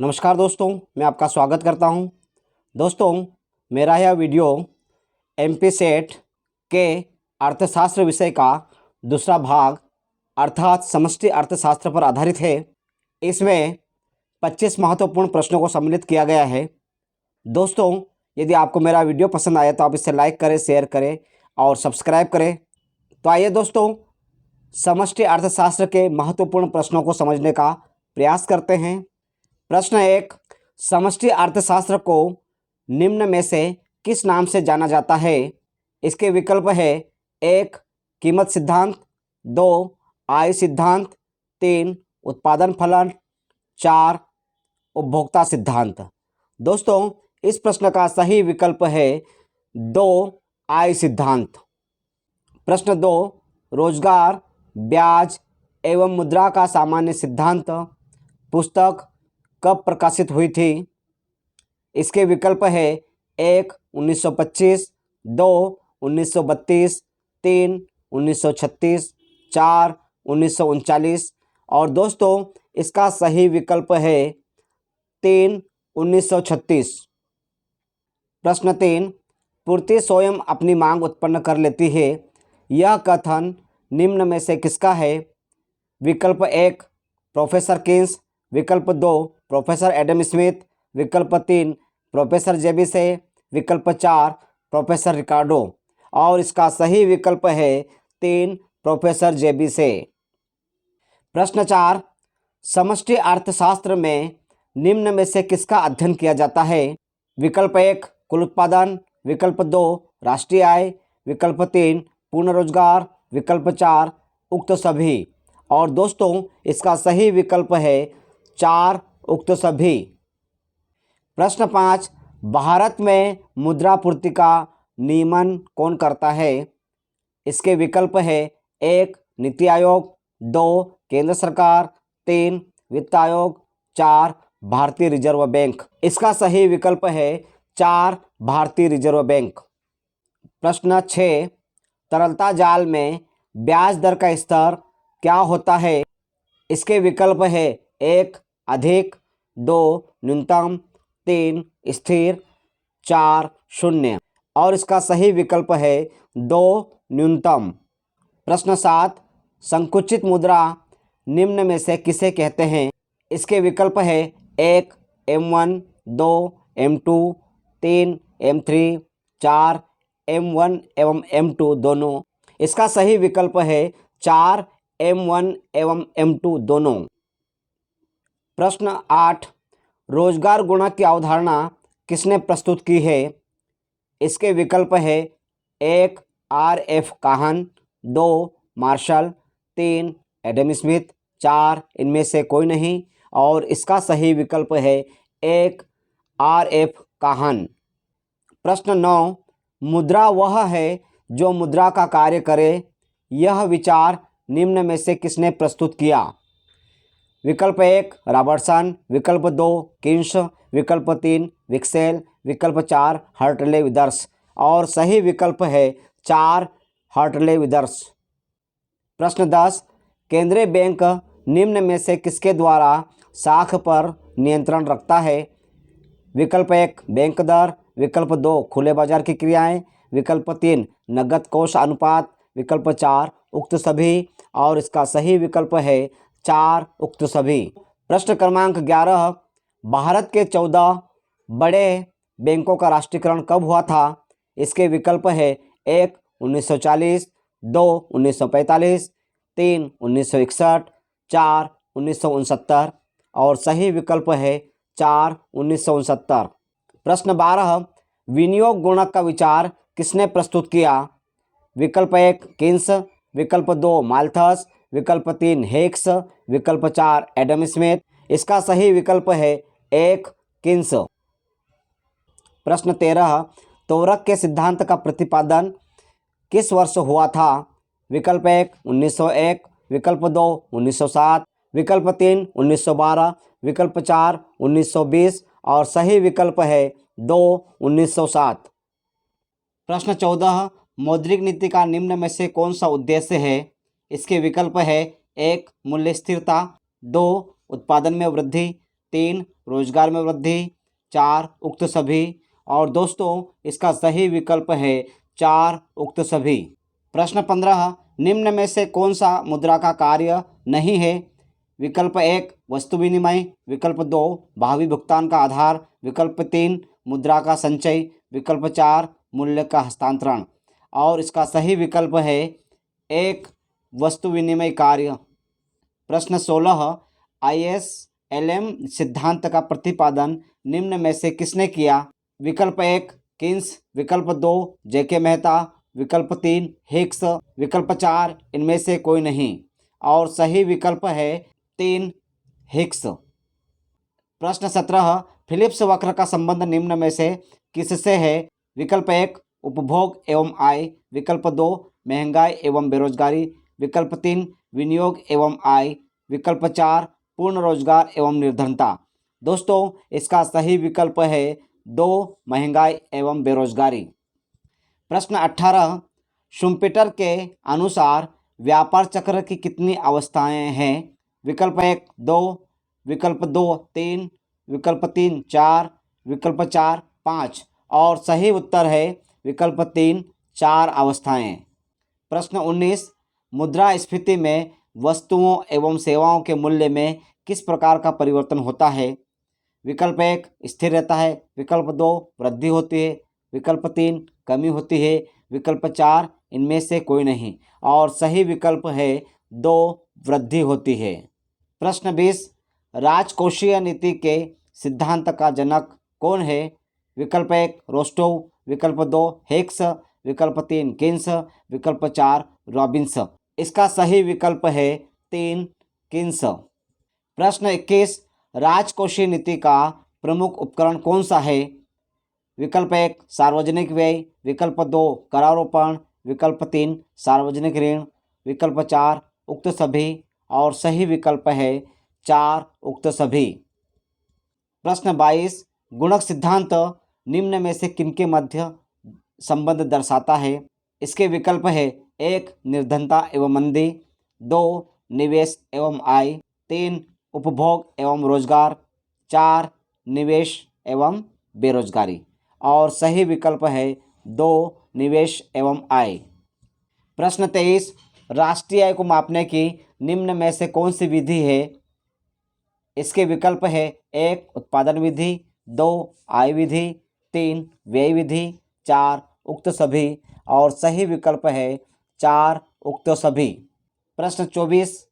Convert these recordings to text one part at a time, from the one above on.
नमस्कार दोस्तों, मैं आपका स्वागत करता हूं। दोस्तों, मेरा यह वीडियो एमपी सेट के अर्थशास्त्र विषय का दूसरा भाग अर्थात समष्टि अर्थशास्त्र पर आधारित है। इसमें 25 महत्वपूर्ण प्रश्नों को सम्मिलित किया गया है। दोस्तों, यदि आपको मेरा वीडियो पसंद आया तो आप इसे लाइक करें, शेयर करें और सब्सक्राइब करें। तो आइए दोस्तों, समष्टि अर्थशास्त्र के महत्वपूर्ण प्रश्नों को समझने का प्रयास करते हैं। प्रश्न 1, समष्टि अर्थशास्त्र को निम्न में से किस नाम से जाना जाता है? इसके विकल्प है 1, कीमत सिद्धांत, 2, आय सिद्धांत, 3, उत्पादन फलन, 4, उपभोक्ता सिद्धांत। दोस्तों, इस प्रश्न का सही विकल्प है 2, आय सिद्धांत। प्रश्न 2, रोजगार, ब्याज एवं मुद्रा का सामान्य सिद्धांत पुस्तक कब प्रकाशित हुई थी? इसके विकल्प है 1, 1925, 2, 1932, 3, 1936, 4, 1939 और दोस्तों इसका सही विकल्प है 3, 1936। प्रश्न 3, पूर्ति स्वयं अपनी मांग उत्पन्न कर लेती है, यह कथन निम्न में से किसका है? विकल्प 1, प्रोफेसर किन्स, विकल्प 2, प्रोफेसर एडम स्मिथ, विकल्प 3, प्रोफेसर जेबिसे, विकल्प 4, प्रोफेसर रिकार्डो और इसका सही विकल्प है 3, प्रोफेसर जेबिसे। प्रश्न 4, समष्टि अर्थशास्त्र में निम्न में से किसका अध्ययन किया जाता है? विकल्प 1, कुल उत्पादन, विकल्प 2, राष्ट्रीय आय, विकल्प 3, पूर्ण रोजगार, विकल्प 4, उक्त सभी और दोस्तों इसका सही विकल्प है 4, उक्त सभी। प्रश्न 5, भारत में मुद्रापूर्ति का नियमन कौन करता है? इसके विकल्प है 1, नीति आयोग, 2, केंद्र सरकार, 3, वित्त आयोग, 4, भारतीय रिजर्व बैंक। इसका सही विकल्प है 4, भारतीय रिजर्व बैंक। प्रश्न 6, तरलता जाल में ब्याज दर का स्तर क्या होता है? इसके विकल्प है 1, अधिक, 2, न्यूनतम, 3, स्थिर, 4, शून्य और इसका सही विकल्प है 2, न्यूनतम। प्रश्न 7, संकुचित मुद्रा निम्न में से किसे कहते हैं? इसके विकल्प है 1, M1, 2, M2, 3, M3, 4, M1 एवं M2 दोनों। इसका सही विकल्प है 4, M1 एवं M2 दोनों। प्रश्न 8, रोजगार गुणक की अवधारणा किसने प्रस्तुत की है? इसके विकल्प है 1, R.F. काहन, 2, मार्शल, 3, एडम स्मिथ, 4, इनमें से कोई नहीं और इसका सही विकल्प है 1, R.F. काहन। प्रश्न 9, मुद्रा वह है जो मुद्रा का कार्य करे, यह विचार निम्न में से किसने प्रस्तुत किया? विकल्प 1, रॉबर्टसन, विकल्प 2, किन्स, विकल्प 3, विक्सेल, विकल्प 4, हर्टले विदर्स और सही विकल्प है 4, हर्टले विदर्स। प्रश्न 10, केंद्रीय बैंक निम्न में से किसके द्वारा साख पर नियंत्रण रखता है? विकल्प 1, बैंक दर, विकल्प 2, खुले बाजार की क्रियाएं, विकल्प 3, नकद कोष अनुपात, विकल्प 4, उक्त सभी और इसका सही विकल्प है 4, उक्त सभी। प्रश्न क्रमांक 11, भारत के 14 बड़े बैंकों का राष्ट्रीयकरण कब हुआ था? इसके विकल्प है 1, 1940, 2, 1945, 3, 1961, 4, 1969 और सही विकल्प है 4, 1969। प्रश्न 12, विनियोग गुणक का विचार किसने प्रस्तुत किया? विकल्प 1, किन्स, विकल्प 2, माल्थस, विकल्प 3, हेक्स, विकल्प 4, एडम स्मिथ। इसका सही विकल्प है 1, किन्स। प्रश्न 13, तोरक के सिद्धांत का प्रतिपादन किस वर्ष हुआ था? विकल्प 1, 1901, विकल्प 2, 1907, विकल्प 3, 1912, विकल्प 4, 1920 और सही विकल्प है 2, 1907। प्रश्न 14, मौद्रिक नीति का निम्न में से कौन सा उद्देश्य है? इसके विकल्प है 1, मूल्य स्थिरता, 2, उत्पादन में वृद्धि, 3, रोजगार में वृद्धि, 4 उक्त सभी। और दोस्तों इसका सही विकल्प है 4 उक्त सभी। प्रश्न 15, निम्न में से कौन सा मुद्रा का कार्य नहीं है? विकल्प 1 वस्तु विनिमय, विकल्प 2 भावी भुगतान का आधार, विकल्प 3 मुद्रा का संचय, विकल्प 4 मूल्य का हस्तांतरण। और इसका सही विकल्प है 1 वस्तु विनिमय कार्य। प्रश्न 16, ISLM सिद्धांत का प्रतिपादन निम्न में से किसने किया? विकल्प 1 किन्स, विकल्प 2 जेके मेहता, विकल्प 3 हिक्स, विकल्प 4 इनमें से कोई नहीं। और सही विकल्प है 3 हिक्स। प्रश्न 17, फिलिप्स वक्र का संबंध निम्न में से किससे है? विकल्प 1 उपभोग एवं आय, विकल्प 2 महंगाई एवं बेरोजगारी, विकल्प 3 विनियोग एवं आय, विकल्प 4 पूर्ण रोजगार एवं निर्धनता। दोस्तों इसका सही विकल्प है 2 महंगाई एवं बेरोजगारी। प्रश्न 18, शुम्पेटर के अनुसार व्यापार चक्र की कितनी अवस्थाएं हैं? विकल्प 1 2, विकल्प 2 3, विकल्प 3 4, विकल्प 4 5। और सही उत्तर है विकल्प 3 4 अवस्थाएं। प्रश्न 19, मुद्रास्फीति में वस्तुओं एवं सेवाओं के मूल्य में किस प्रकार का परिवर्तन होता है? विकल्प 1 स्थिर रहता है, विकल्प 2 वृद्धि होती है, विकल्प 3 कमी होती है, विकल्प 4 इनमें से कोई नहीं। और सही विकल्प है 2 वृद्धि होती है। प्रश्न 20, राजकोषीय नीति के सिद्धांत का जनक कौन है? विकल्प 1 रोस्टोव, विकल्प 2 हिक्स, विकल्प 3 किन्स, विकल्प 4 रॉबिन्स। इसका सही विकल्प है 3 किन्स। प्रश्न 21, राजकोषीय नीति का प्रमुख उपकरण कौन सा है? विकल्प 1 सार्वजनिक व्यय, विकल्प 2 करारोपण, विकल्प 3 सार्वजनिक ऋण, विकल्प 4 उक्त सभी। और सही विकल्प है 4 उक्त सभी। प्रश्न 22, गुणक सिद्धांत निम्न में से किनके मध्य संबंध दर्शाता है? इसके विकल्प है 1 निर्धनता एवं मंदी, 2 निवेश एवं आय, 3 उपभोग एवं रोजगार, 4 निवेश एवं बेरोजगारी। और सही विकल्प है 2 निवेश एवं आय। प्रश्न 23, राष्ट्रीय आय को मापने की निम्न में से कौन सी विधि है? इसके विकल्प है 1 उत्पादन विधि, 2 आय विधि, 3 व्यय विधि, 4 उक्त सभी। और सही विकल्प है 4 उक्त सभी। प्रश्न 24,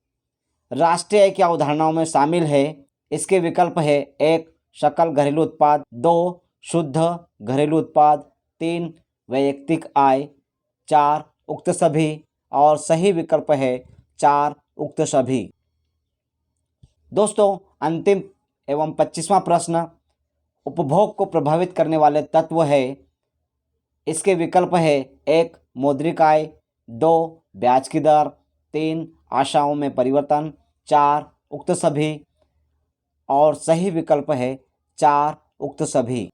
राष्ट्रीय आय की अवधारणाओं में शामिल है? इसके विकल्प है 1 सकल घरेलू उत्पाद, 2 शुद्ध घरेलू उत्पाद, 3 वैयक्तिक आय, 4 उक्त सभी। और सही विकल्प है 4 उक्त सभी। दोस्तों अंतिम एवं 25वां प्रश्न, उपभोग को प्रभावित करने वाले तत्व है? इसके विकल्प है 1 मौद्रिक आय, 2 ब्याज की दर, 3 आशाओं में परिवर्तन, 4 उक्त सभी। और सही विकल्प है 4 उक्त सभी।